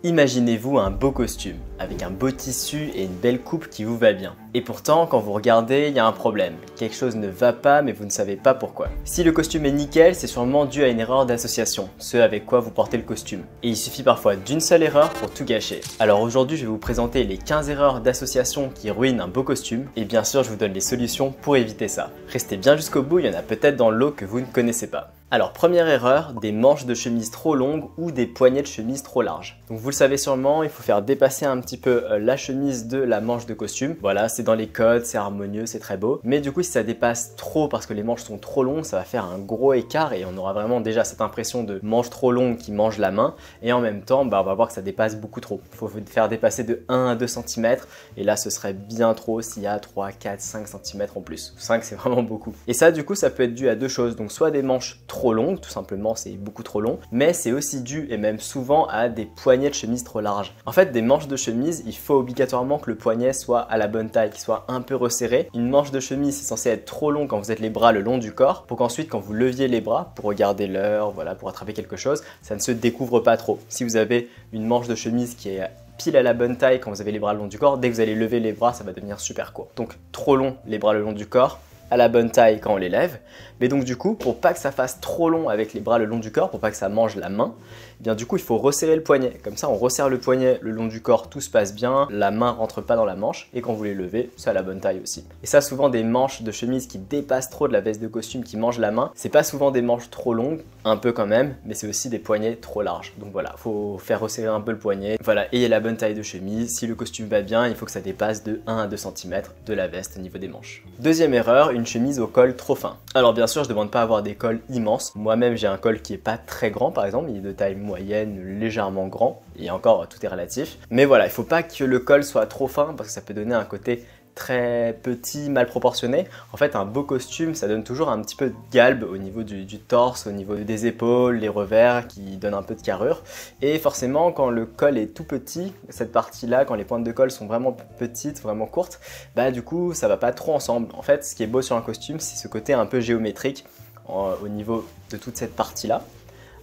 Imaginez-vous un beau costume, avec un beau tissu et une belle coupe qui vous va bien. Et pourtant, quand vous regardez, il y a un problème. Quelque chose ne va pas, mais vous ne savez pas pourquoi. Si le costume est nickel, c'est sûrement dû à une erreur d'association, ce avec quoi vous portez le costume. Et il suffit parfois d'une seule erreur pour tout gâcher. Alors aujourd'hui, je vais vous présenter les 15 erreurs d'association qui ruinent un beau costume. Et bien sûr, je vous donne les solutions pour éviter ça. Restez bien jusqu'au bout, il y en a peut-être dans le lot que vous ne connaissez pas. Alors première erreur, des manches de chemise trop longues ou des poignets de chemise trop larges. Donc vous le savez sûrement, il faut faire dépasser un petit peu la chemise de la manche de costume. Voilà, c'est dans les codes, c'est harmonieux, c'est très beau. Mais du coup si ça dépasse trop parce que les manches sont trop longues, ça va faire un gros écart et on aura vraiment déjà cette impression de manche trop longue qui mange la main. Et en même temps, on va voir que ça dépasse beaucoup trop. Il faut faire dépasser de 1 à 2 cm et là ce serait bien trop s'il y a 3, 4, 5 cm en plus. 5 c'est vraiment beaucoup. Et ça du coup ça peut être dû à deux choses. Donc soit des manches trop longue, tout simplement c'est beaucoup trop long, mais c'est aussi dû et même souvent à des poignets de chemise trop larges. En fait des manches de chemise, il faut obligatoirement que le poignet soit à la bonne taille, qu'il soit un peu resserré. Une manche de chemise c'est censé être trop long quand vous êtes les bras le long du corps, pour qu'ensuite quand vous leviez les bras pour regarder l'heure, voilà, pour attraper quelque chose, ça ne se découvre pas trop. Si vous avez une manche de chemise qui est pile à la bonne taille quand vous avez les bras le long du corps, dès que vous allez lever les bras ça va devenir super court. Donc trop long les bras le long du corps, à la bonne taille quand on les lève. Mais donc du coup, pour pas que ça fasse trop long avec les bras le long du corps, pour pas que ça mange la main, eh bien du coup il faut resserrer le poignet. Comme ça on resserre le poignet le long du corps, tout se passe bien, la main rentre pas dans la manche et quand vous les levez, c'est à la bonne taille aussi. Et ça souvent des manches de chemise qui dépassent trop de la veste de costume qui mangent la main, c'est pas souvent des manches trop longues, un peu quand même, mais c'est aussi des poignets trop larges. Donc voilà, faut faire resserrer un peu le poignet. Voilà, ayez la bonne taille de chemise, si le costume va bien, il faut que ça dépasse de 1 à 2 cm de la veste au niveau des manches. Deuxième erreur, une chemise au col trop fin. Alors bien sûr, je ne demande pas à avoir des cols immenses. Moi-même, j'ai un col qui est pas très grand par exemple, il est de taille moyenne, légèrement grand, et encore tout est relatif. Mais voilà, il faut pas que le col soit trop fin parce que ça peut donner un côté très petit, mal proportionné. En fait, un beau costume, ça donne toujours un petit peu de galbe au niveau du torse, au niveau des épaules, les revers qui donnent un peu de carrure. Et forcément, quand le col est tout petit, cette partie-là, quand les pointes de col sont vraiment petites, vraiment courtes, bah du coup, ça va pas trop ensemble. En fait, ce qui est beau sur un costume, c'est ce côté un peu géométrique au niveau de toute cette partie-là,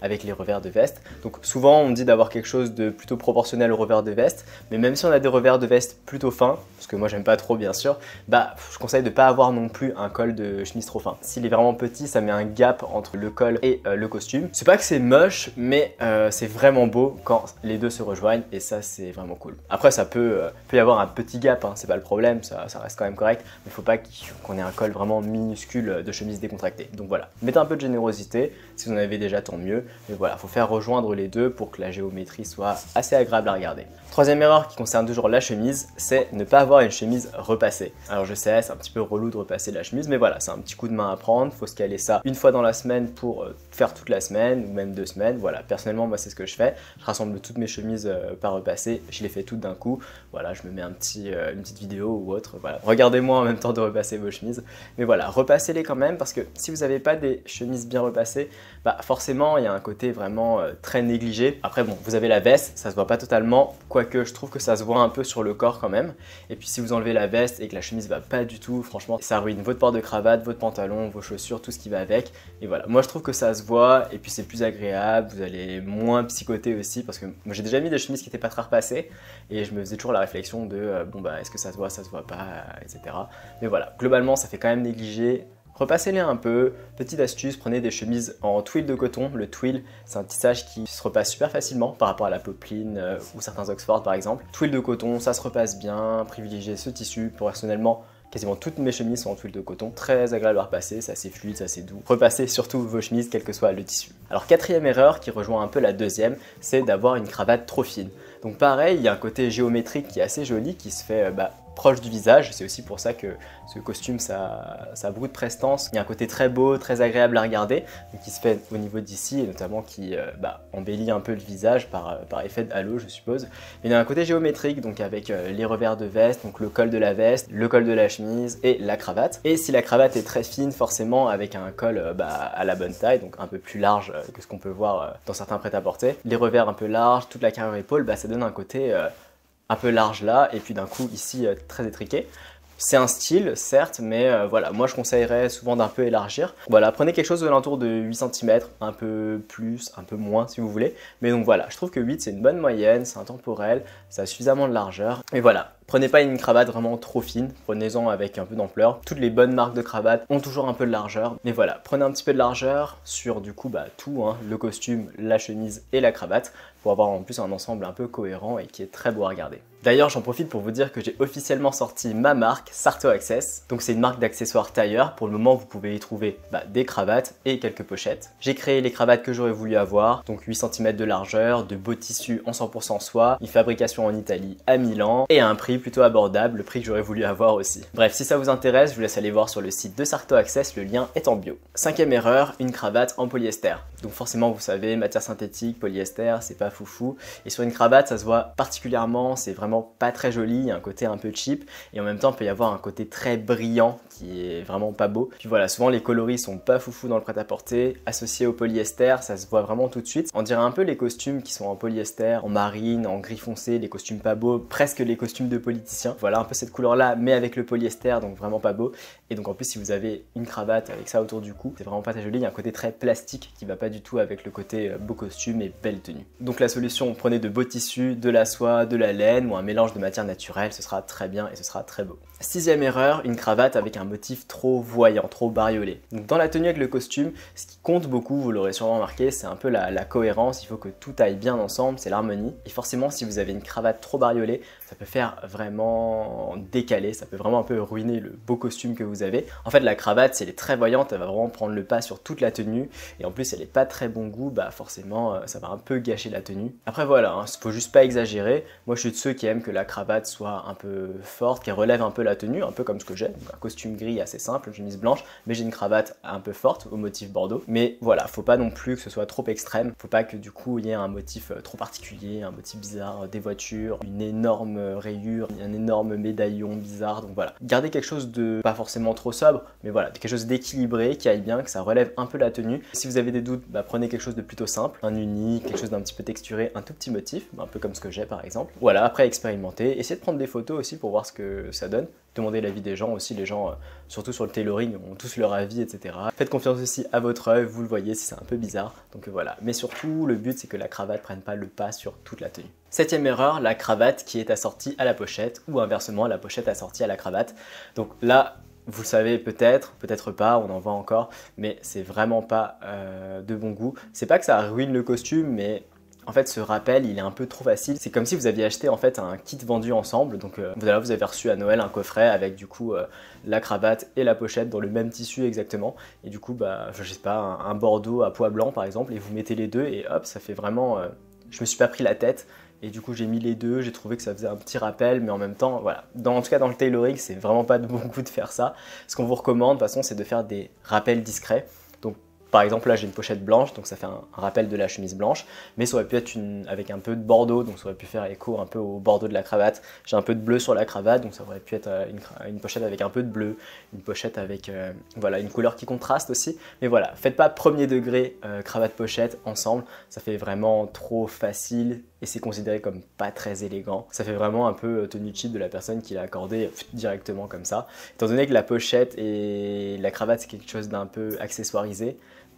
avec les revers de veste. Donc souvent on dit d'avoir quelque chose de plutôt proportionnel au revers de veste, mais même si on a des revers de veste plutôt fins, parce que moi j'aime pas trop bien sûr, bah je conseille de pas avoir non plus un col de chemise trop fin. S'il est vraiment petit, ça met un gap entre le col et le costume. C'est pas que c'est moche, mais c'est vraiment beau quand les deux se rejoignent et ça c'est vraiment cool. Après ça peut y avoir un petit gap, hein, c'est pas le problème, ça reste quand même correct, mais faut pas qu'on ait un col vraiment minuscule de chemise décontractée. Donc voilà, mettez un peu de générosité, si vous en avez déjà tant mieux. Mais voilà, il faut faire rejoindre les deux pour que la géométrie soit assez agréable à regarder. Troisième erreur qui concerne toujours la chemise, c'est ne pas avoir une chemise repassée. Alors je sais, c'est un petit peu relou de repasser la chemise, mais voilà, c'est un petit coup de main à prendre. Il faut se caler ça une fois dans la semaine pour faire toute la semaine ou même 2 semaines. Voilà, personnellement, moi c'est ce que je fais. Je rassemble toutes mes chemises pas repassées, je les fais toutes d'un coup. Voilà, je me mets une petite vidéo ou autre. Voilà, regardez-moi en même temps de repasser vos chemises. Mais voilà, repassez-les quand même parce que si vous n'avez pas des chemises bien repassées, bah forcément il y a un côté vraiment très négligé. Après bon, vous avez la veste, ça se voit pas totalement, quoique je trouve que ça se voit un peu sur le corps quand même. Et puis si vous enlevez la veste et que la chemise va pas du tout, franchement ça ruine votre port de cravate, votre pantalon, vos chaussures, tout ce qui va avec. Et voilà, moi je trouve que ça se voit et puis c'est plus agréable, vous allez moins psychoter aussi parce que moi j'ai déjà mis des chemises qui étaient pas très repassées et je me faisais toujours la réflexion de bon bah est-ce que ça se voit pas, etc. Mais voilà, globalement ça fait quand même négligé. Repassez-les un peu. Petite astuce, prenez des chemises en twill de coton. Le twill, c'est un tissage qui se repasse super facilement par rapport à la popeline ou certains Oxford par exemple. Twill de coton, ça se repasse bien. Privilégiez ce tissu. Personnellement, quasiment toutes mes chemises sont en twill de coton. Très agréable à repasser, c'est assez fluide, c'est assez doux. Repassez surtout vos chemises, quel que soit le tissu. Alors quatrième erreur, qui rejoint un peu la deuxième, c'est d'avoir une cravate trop fine. Donc pareil, il y a un côté géométrique qui est assez joli, qui se fait proche du visage. C'est aussi pour ça que ce costume, ça a beaucoup de prestance. Il y a un côté très beau, très agréable à regarder, qui se fait au niveau d'ici et notamment qui embellit un peu le visage par effet de halo, je suppose. Mais il y a un côté géométrique, donc avec les revers de veste, donc le col de la veste, le col de la chemise et la cravate. Et si la cravate est très fine, forcément avec un col à la bonne taille, donc un peu plus large que ce qu'on peut voir dans certains prêt-à-porter, les revers un peu larges, toute la carrure épaule, ça donne un côté un peu large là, et puis d'un coup ici très étriqué. C'est un style, certes, mais voilà, moi je conseillerais souvent d'un peu élargir. Voilà, prenez quelque chose de l'entour de 8 cm, un peu plus, un peu moins si vous voulez. Mais donc voilà, je trouve que 8 c'est une bonne moyenne, c'est intemporel, ça a suffisamment de largeur. Et voilà. Prenez pas une cravate vraiment trop fine, prenez-en avec un peu d'ampleur. Toutes les bonnes marques de cravates ont toujours un peu de largeur. Mais voilà, prenez un petit peu de largeur sur du coup tout, hein, le costume, la chemise et la cravate, pour avoir en plus un ensemble un peu cohérent et qui est très beau à regarder. D'ailleurs, j'en profite pour vous dire que j'ai officiellement sorti ma marque Sarto Access. Donc c'est une marque d'accessoires tailleur. Pour le moment, vous pouvez y trouver des cravates et quelques pochettes. J'ai créé les cravates que j'aurais voulu avoir, donc 8 cm de largeur, de beaux tissus en 100% soie, une fabrication en Italie à Milan et à un prix plutôt abordable, le prix que j'aurais voulu avoir aussi. Bref, si ça vous intéresse, je vous laisse aller voir sur le site de Sarto Access, le lien est en bio. Cinquième erreur, une cravate en polyester. Donc forcément, vous savez, matière synthétique, polyester, c'est pas foufou. Et sur une cravate, ça se voit particulièrement, c'est vraiment pas très joli, il y a un côté un peu cheap et en même temps il peut y avoir un côté très brillant qui est vraiment pas beau. Puis voilà, souvent les coloris sont pas foufou dans le prêt-à-porter, associés au polyester, ça se voit vraiment tout de suite. On dirait un peu les costumes qui sont en polyester, en marine, en gris foncé, les costumes pas beaux, presque les costumes de politiciens. Voilà un peu cette couleur là mais avec le polyester, donc vraiment pas beau. Et donc en plus si vous avez une cravate avec ça autour du cou, c'est vraiment pas très joli, il y a un côté très plastique qui va pas du tout avec le côté beau costume et belle tenue. Donc la solution, prenez de beaux tissus, de la soie, de la laine ou un mélange de matières naturelles, ce sera très bien et ce sera très beau. Sixième erreur, une cravate avec un motif trop voyant, trop bariolé. Donc dans la tenue avec le costume, ce qui compte beaucoup, vous l'aurez sûrement remarqué, c'est un peu la cohérence, il faut que tout aille bien ensemble, c'est l'harmonie. Et forcément, si vous avez une cravate trop bariolée, ça peut faire vraiment décaler, ça peut vraiment un peu ruiner le beau costume que vous avez. En fait, la cravate, si elle est très voyante, elle va vraiment prendre le pas sur toute la tenue. Et en plus, si elle n'est pas très bon goût, forcément, ça va un peu gâcher la tenue. Après voilà, il faut juste pas exagérer. Moi, je suis de ceux qui aiment que la cravate soit un peu forte, qu'elle relève un peu la tenue, un peu comme ce que j'ai. Un costume gris assez simple, une chemise blanche, mais j'ai une cravate un peu forte au motif bordeaux. Mais voilà, faut pas non plus que ce soit trop extrême. Faut pas que du coup, il y ait un motif trop particulier, un motif bizarre, des voitures, une énorme rayure, un énorme médaillon bizarre. Donc voilà, gardez quelque chose de pas forcément trop sobre, mais voilà, quelque chose d'équilibré, qui aille bien, que ça relève un peu la tenue. Si vous avez des doutes, prenez quelque chose de plutôt simple, un uni, quelque chose d'un petit peu texturé, un tout petit motif, un peu comme ce que j'ai par exemple. Voilà, après expérimenter, essayez de prendre des photos aussi pour voir ce que ça donne. Demandez l'avis des gens aussi, les gens, surtout sur le tailoring, ont tous leur avis, etc. Faites confiance aussi à votre œil, vous le voyez si c'est un peu bizarre, donc voilà. Mais surtout, le but c'est que la cravate prenne pas le pas sur toute la tenue. Septième erreur, la cravate qui est assortie à la pochette, ou inversement, la pochette assortie à la cravate. Donc là, vous le savez peut-être, peut-être pas, on en voit encore, mais c'est vraiment pas de bon goût. C'est pas que ça ruine le costume, mais en fait, ce rappel, il est un peu trop facile. C'est comme si vous aviez acheté en fait un kit vendu ensemble. Donc voilà, vous avez reçu à Noël un coffret avec du coup la cravate et la pochette dans le même tissu exactement. Et du coup, je sais pas, un bordeaux à pois blanc par exemple, et vous mettez les deux et hop, ça fait vraiment... je me suis pas pris la tête. Et du coup j'ai mis les deux, j'ai trouvé que ça faisait un petit rappel, mais en même temps, voilà. En tout cas dans le tailoring, c'est vraiment pas de bon goût de faire ça. Ce qu'on vous recommande de toute façon, c'est de faire des rappels discrets. Donc par exemple là j'ai une pochette blanche, donc ça fait un rappel de la chemise blanche, mais ça aurait pu être avec un peu de bordeaux, donc ça aurait pu faire écho un peu au bordeaux de la cravate. J'ai un peu de bleu sur la cravate, donc ça aurait pu être une pochette avec un peu de bleu, une pochette avec voilà, une couleur qui contraste aussi. Mais voilà, faites pas premier degré cravate pochette ensemble, ça fait vraiment trop facile et c'est considéré comme pas très élégant. Ça fait vraiment un peu tenue cheap de la personne qui l'a accordé directement comme ça. Étant donné que la pochette et la cravate c'est quelque chose d'un peu accessoirisé,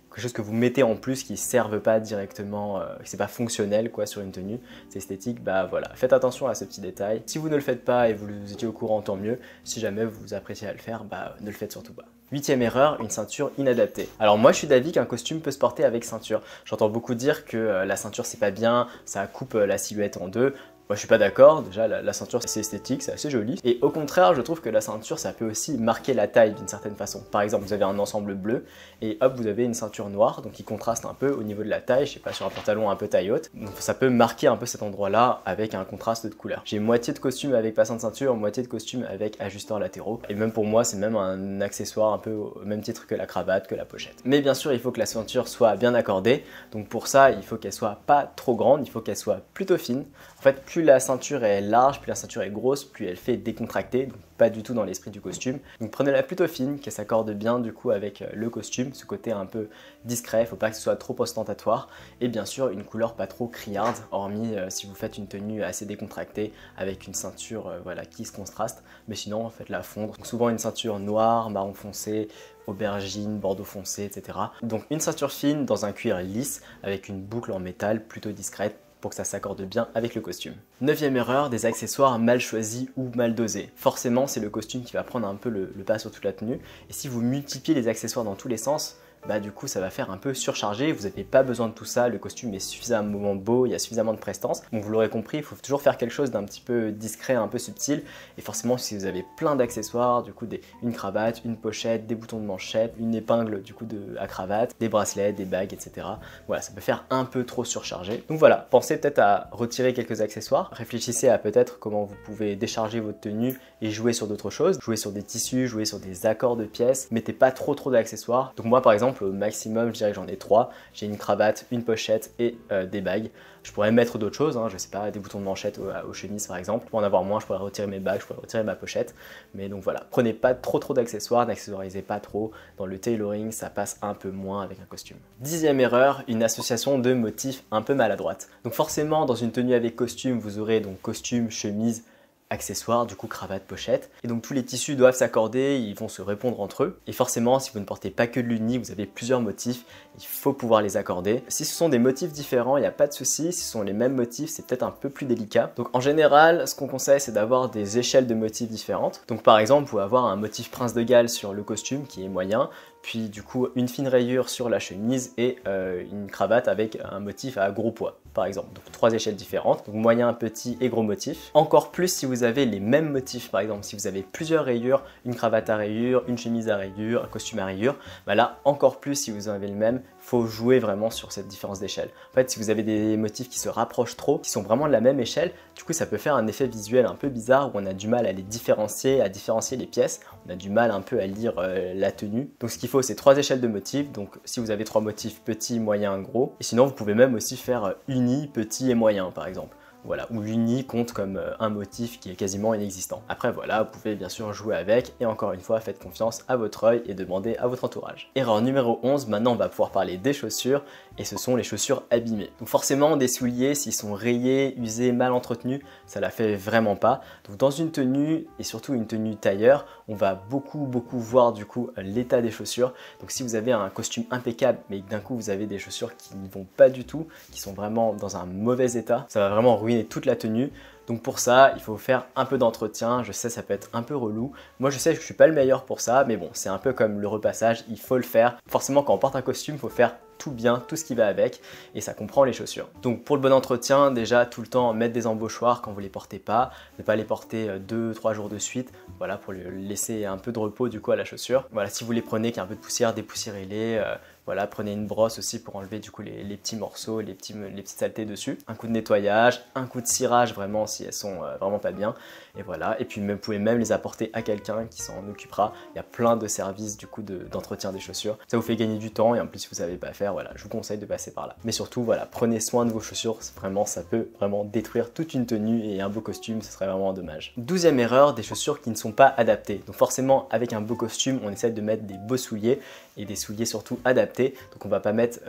quelque chose que vous mettez en plus qui ne servent pas directement, c'est pas fonctionnel quoi sur une tenue, c'est esthétique, voilà. Faites attention à ce petit détail. Si vous ne le faites pas et vous étiez au courant, tant mieux. Si jamais vous appréciez à le faire, ne le faites surtout pas. Huitième erreur, une ceinture inadaptée. Alors moi je suis d'avis qu'un costume peut se porter avec ceinture. J'entends beaucoup dire que la ceinture c'est pas bien, ça coupe la silhouette en deux. Moi je suis pas d'accord, déjà la ceinture c'est esthétique, c'est assez joli. Et au contraire je trouve que la ceinture ça peut aussi marquer la taille d'une certaine façon. Par exemple vous avez un ensemble bleu et hop vous avez une ceinture noire, donc qui contraste un peu au niveau de la taille, je sais pas, sur un pantalon un peu taille haute. Donc ça peut marquer un peu cet endroit là avec un contraste de couleur. J'ai moitié de costume avec passant de ceinture, moitié de costume avec ajusteurs latéraux. Et même pour moi c'est même un accessoire un peu au même titre que la cravate, que la pochette. Mais bien sûr il faut que la ceinture soit bien accordée, donc pour ça il faut qu'elle soit pas trop grande, il faut qu'elle soit plutôt fine. En fait plus plus la ceinture est large, plus la ceinture est grosse, plus elle fait décontracter, donc pas du tout dans l'esprit du costume. Donc prenez-la plutôt fine, qu'elle s'accorde bien du coup avec le costume, ce côté un peu discret, faut pas que ce soit trop ostentatoire. Et bien sûr une couleur pas trop criarde, hormis si vous faites une tenue assez décontractée avec une ceinture voilà, qui se contraste, mais sinon faites-la fondre. Donc, souvent une ceinture noire, marron foncé, aubergine, bordeaux foncé, etc. Donc une ceinture fine dans un cuir lisse avec une boucle en métal plutôt discrète pour que ça s'accorde bien avec le costume. 9e erreur, des accessoires mal choisis ou mal dosés. Forcément, c'est le costume qui va prendre un peu le pas sur toute la tenue. Et si vous multipliez les accessoires dans tous les sens, bah du coup ça va faire un peu surchargé, vous n'avez pas besoin de tout ça, le costume est suffisamment beau, il y a suffisamment de prestance. Donc vous l'aurez compris, il faut toujours faire quelque chose d'un petit peu discret, un peu subtil. Et forcément si vous avez plein d'accessoires, du coup une cravate, une pochette, des boutons de manchette, une épingle du coup à cravate, des bracelets, des bagues, etc. Voilà, ça peut faire un peu trop surchargé. Donc voilà, pensez peut-être à retirer quelques accessoires, réfléchissez à peut-être comment vous pouvez décharger votre tenue et jouer sur d'autres choses, jouer sur des tissus, jouer sur des accords de pièces, mettez pas trop d'accessoires. Donc moi par exemple, au maximum, je dirais que j'en ai 3. J'ai une cravate, une pochette et des bagues. Je pourrais mettre d'autres choses, hein, je sais pas, des boutons de manchette aux chemises par exemple. Pour en avoir moins, je pourrais retirer mes bagues, je pourrais retirer ma pochette. Mais donc voilà, prenez pas trop d'accessoires, n'accessoirisez pas trop. Dans le tailoring, ça passe un peu moins avec un costume. 10e erreur, une association de motifs un peu maladroite. Donc forcément, dans une tenue avec costume, vous aurez donc costume, chemise, accessoires, du coup cravate, pochette. Et donc tous les tissus doivent s'accorder, ils vont se répondre entre eux. Et forcément, si vous ne portez pas que de l'uni, vous avez plusieurs motifs, il faut pouvoir les accorder. Si ce sont des motifs différents, il n'y a pas de souci. Si ce sont les mêmes motifs, c'est peut-être un peu plus délicat. Donc en général, ce qu'on conseille, c'est d'avoir des échelles de motifs différentes. Donc par exemple, vous pouvez avoir un motif Prince de Galles sur le costume qui est moyen, puis du coup une fine rayure sur la chemise et une cravate avec un motif à gros poids par exemple. Donc 3 échelles différentes, donc moyen, petit et gros motif. Encore plus si vous avez les mêmes motifs, par exemple si vous avez plusieurs rayures, une cravate à rayures, une chemise à rayures, un costume à rayures, bah là encore plus si vous en avez le même, faut jouer vraiment sur cette différence d'échelle. En fait, si vous avez des motifs qui se rapprochent trop, qui sont vraiment de la même échelle, du coup ça peut faire un effet visuel un peu bizarre où on a du mal à les différencier, à différencier les pièces, on a du mal un peu à lire la tenue. Donc ce qu'il faut, c'est 3 échelles de motifs. Donc si vous avez 3 motifs, petit, moyen, gros. Et sinon vous pouvez même aussi faire uni, petit et moyen par exemple. Voilà, où l'uni compte comme un motif qui est quasiment inexistant. Après voilà, vous pouvez bien sûr jouer avec et encore une fois, faites confiance à votre œil et demandez à votre entourage. Erreur numéro 11, maintenant on va pouvoir parler des chaussures et ce sont les chaussures abîmées. Donc forcément, des souliers, s'ils sont rayés, usés, mal entretenus, ça la fait vraiment pas. Donc dans une tenue et surtout une tenue tailleur, on va beaucoup voir du coup l'état des chaussures. Donc si vous avez un costume impeccable mais que d'un coup vous avez des chaussures qui ne vont pas du tout, qui sont vraiment dans un mauvais état, ça va vraiment ruiner toute la tenue. Donc pour ça, il faut faire un peu d'entretien. Je sais, ça peut être un peu relou. Moi, je sais que je suis pas le meilleur pour ça, mais bon, c'est un peu comme le repassage, il faut le faire. Forcément, quand on porte un costume, il faut faire tout bien, tout ce qui va avec, et ça comprend les chaussures. Donc pour le bon entretien, déjà tout le temps mettre des embauchoirs quand vous les portez pas, ne pas les porter 2-3 jours de suite, voilà, pour laisser un peu de repos du coup à la chaussure. Voilà, si vous les prenez qu'il y a un peu de poussière, dépoussiérez-les. Voilà, prenez une brosse aussi pour enlever du coup les petits morceaux, les petites saletés dessus. Un coup de nettoyage, un coup de cirage vraiment si elles sont vraiment pas bien. Et voilà, et puis vous pouvez même les apporter à quelqu'un qui s'en occupera. Il y a plein de services du coup d'entretien des chaussures. Ça vous fait gagner du temps et en plus si vous savez pas faire, voilà, je vous conseille de passer par là. Mais surtout, voilà, prenez soin de vos chaussures, vraiment ça peut vraiment détruire toute une tenue et un beau costume, ce serait vraiment dommage. 12e erreur, des chaussures qui ne sont pas adaptées. Donc forcément, avec un beau costume, on essaie de mettre des beaux souliers et des souliers surtout adaptés. Donc on va pas mettre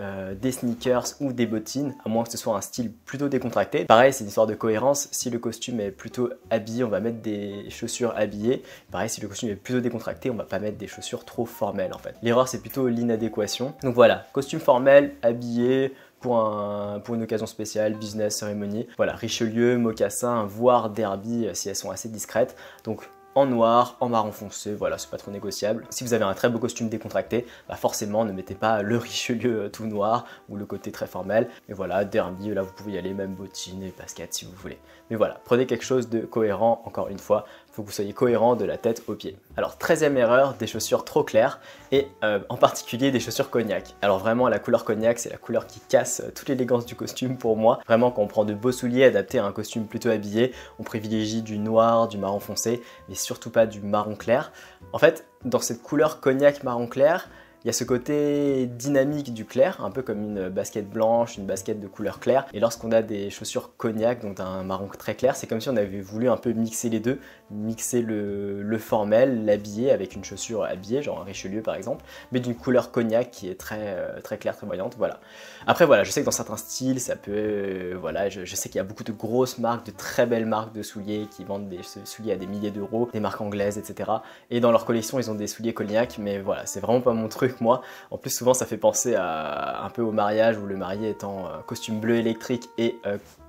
des sneakers ou des bottines, à moins que ce soit un style plutôt décontracté. Pareil, c'est une histoire de cohérence. Si le costume est plutôt habillé, on va mettre des chaussures habillées. Pareil, si le costume est plutôt décontracté, on va pas mettre des chaussures trop formelles en fait. L'erreur, c'est plutôt l'inadéquation. Donc voilà, costume formel, habillé, pour une occasion spéciale, business, cérémonie. Voilà, Richelieu, mocassin, voire derby si elles sont assez discrètes. Donc en noir, en marron foncé, voilà, c'est pas trop négociable. Si vous avez un très beau costume décontracté, bah forcément ne mettez pas le Richelieu tout noir ou le côté très formel. Et voilà, derby, là vous pouvez y aller, même bottines et baskets si vous voulez. Mais voilà, prenez quelque chose de cohérent, encore une fois, il faut que vous soyez cohérent de la tête aux pieds. Alors 13e erreur, des chaussures trop claires et en particulier des chaussures cognac. Alors vraiment la couleur cognac, c'est la couleur qui casse toute l'élégance du costume pour moi. Vraiment quand on prend de beaux souliers adaptés à un costume plutôt habillé, on privilégie du noir, du marron foncé, mais surtout pas du marron clair. En fait, dans cette couleur cognac marron clair, Il y a ce côté dynamique du clair, un peu comme une basket blanche, une basket de couleur claire. Et lorsqu'on a des chaussures cognac, donc un marron très clair, c'est comme si on avait voulu un peu mixer les deux, mixer le formel, l'habillé avec une chaussure habillée, genre un Richelieu par exemple, mais d'une couleur cognac qui est très claire, très voyante, voilà. Après voilà, je sais que dans certains styles, ça peut, voilà, je sais qu'il y a beaucoup de grosses marques, de très belles marques de souliers qui vendent des souliers à des milliers d'euros, des marques anglaises, etc. Et dans leur collection, ils ont des souliers cognac, mais voilà, c'est vraiment pas mon truc, moi. En plus, souvent, ça fait penser un peu au mariage, où le marié est en costume bleu électrique et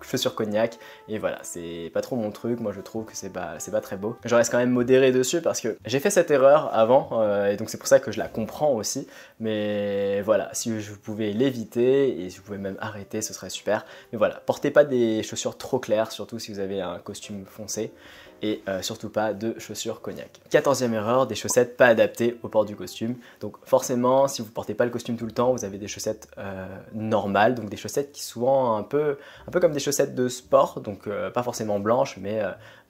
chaussures cognac, et voilà, c'est pas trop mon truc, moi je trouve que c'est pas très beau. Je reste quand même modéré dessus parce que j'ai fait cette erreur avant, et donc c'est pour ça que je la comprends aussi, mais voilà, si je pouvais l'éviter, et si vous pouvez même arrêter, ce serait super. Mais voilà, portez pas des chaussures trop claires, surtout si vous avez un costume foncé, et surtout pas de chaussures cognac. 14e erreur, des chaussettes pas adaptées au port du costume. Donc forcément, si vous portez pas le costume tout le temps, vous avez des chaussettes normales, donc des chaussettes qui sont souvent un peu comme des chaussettes de sport, donc pas forcément blanches, mais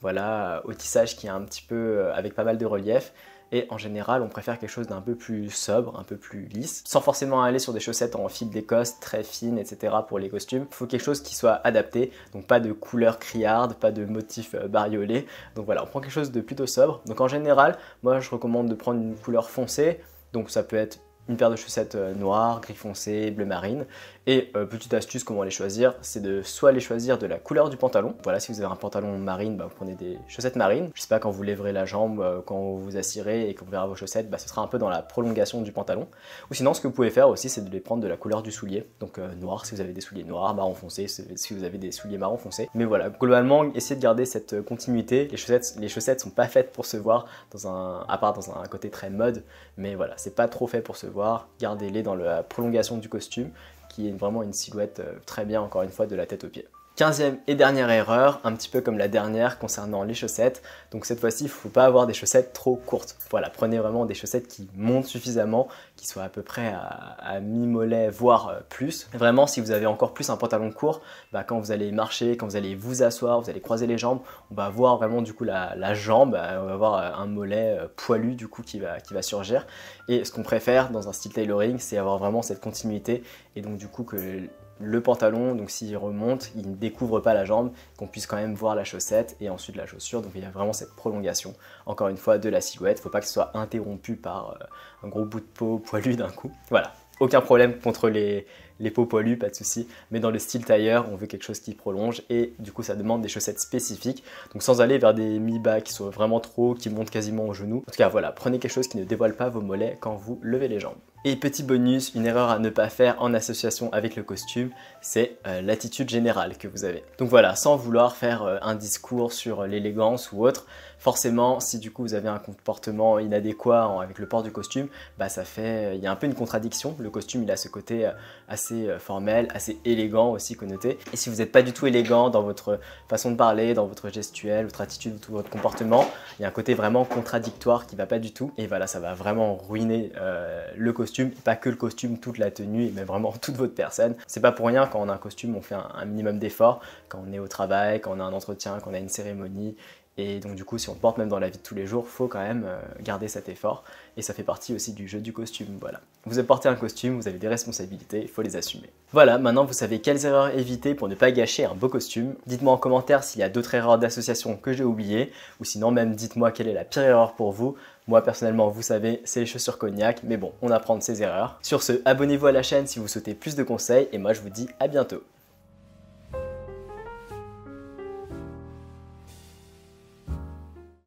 voilà, au tissage qui est un petit peu avec pas mal de relief. Et en général, on préfère quelque chose d'un peu plus sobre, un peu plus lisse, sans forcément aller sur des chaussettes en fil d'Écosse très fines, etc. pour les costumes. Il faut quelque chose qui soit adapté, donc pas de couleur criarde, pas de motifs bariolés. Donc voilà, on prend quelque chose de plutôt sobre. Donc en général, moi je recommande de prendre une couleur foncée, donc ça peut être une paire de chaussettes noires, gris foncé, bleu marine. Et petite astuce, comment les choisir, c'est de soit les choisir de la couleur du pantalon. Voilà, si vous avez un pantalon marine, bah, vous prenez des chaussettes marines. Je sais pas, quand vous lèverez la jambe, quand vous vous assirez et qu'on verra vos chaussettes, bah, ce sera un peu dans la prolongation du pantalon. Ou sinon, ce que vous pouvez faire aussi, c'est de les prendre de la couleur du soulier. Donc noir si vous avez des souliers noirs, marron foncé si vous avez des souliers marron foncé. Mais voilà, globalement, essayez de garder cette continuité. Les chaussettes sont pas faites pour se voir à part dans un côté très mode. Mais voilà, c'est pas trop fait pour se voir. Gardez-les dans la prolongation du costume, qui est vraiment une silhouette très bien, encore une fois, de la tête aux pieds. 15e et dernière erreur, un petit peu comme la dernière concernant les chaussettes. Donc cette fois-ci, il ne faut pas avoir des chaussettes trop courtes. Voilà, prenez vraiment des chaussettes qui montent suffisamment, qui soient à peu près à mi-mollet, voire plus. Vraiment, si vous avez encore plus un pantalon court, bah, quand vous allez marcher, quand vous allez vous asseoir, vous allez croiser les jambes, on va voir vraiment du coup la jambe, on va avoir un mollet poilu du coup qui va surgir. Et ce qu'on préfère dans un style tailoring, c'est avoir vraiment cette continuité, et donc du coup que le pantalon, donc s'il remonte, il ne découvre pas la jambe, qu'on puisse quand même voir la chaussette et ensuite la chaussure. Donc il y a vraiment cette prolongation, encore une fois, de la silhouette. Il ne faut pas que ce soit interrompu par un gros bout de peau poilu d'un coup. Voilà, aucun problème contre les peaux poilues, pas de souci. Mais dans le style tailleur, on veut quelque chose qui prolonge, et du coup ça demande des chaussettes spécifiques. Donc sans aller vers des mi-bas qui soient vraiment trop hauts, qui montent quasiment au genou. En tout cas voilà, prenez quelque chose qui ne dévoile pas vos mollets quand vous levez les jambes. Et petit bonus, une erreur à ne pas faire en association avec le costume, c'est l'attitude générale que vous avez. Donc voilà, sans vouloir faire un discours sur l'élégance ou autre, forcément, si du coup vous avez un comportement inadéquat avec le port du costume, bah il y a un peu une contradiction. Le costume, il a ce côté assez formel, assez élégant aussi connoté. Et si vous n'êtes pas du tout élégant dans votre façon de parler, dans votre gestuelle, votre attitude, tout votre comportement, il y a un côté vraiment contradictoire qui va pas du tout. Et voilà, ça va vraiment ruiner le costume. Et pas que le costume, toute la tenue, mais vraiment toute votre personne. C'est pas pour rien, quand on a un costume, on fait un minimum d'effort, quand on est au travail, quand on a un entretien, quand on a une cérémonie. Et donc du coup, si on le porte même dans la vie de tous les jours, il faut quand même garder cet effort. Et ça fait partie aussi du jeu du costume, voilà. Vous portez un costume, vous avez des responsabilités, il faut les assumer. Voilà, maintenant vous savez quelles erreurs éviter pour ne pas gâcher un beau costume. Dites-moi en commentaire s'il y a d'autres erreurs d'association que j'ai oubliées, ou sinon même dites-moi quelle est la pire erreur pour vous. Moi personnellement, vous savez, c'est les chaussures cognac, mais bon, on apprend de ses erreurs. Sur ce, abonnez-vous à la chaîne si vous souhaitez plus de conseils, et moi je vous dis à bientôt.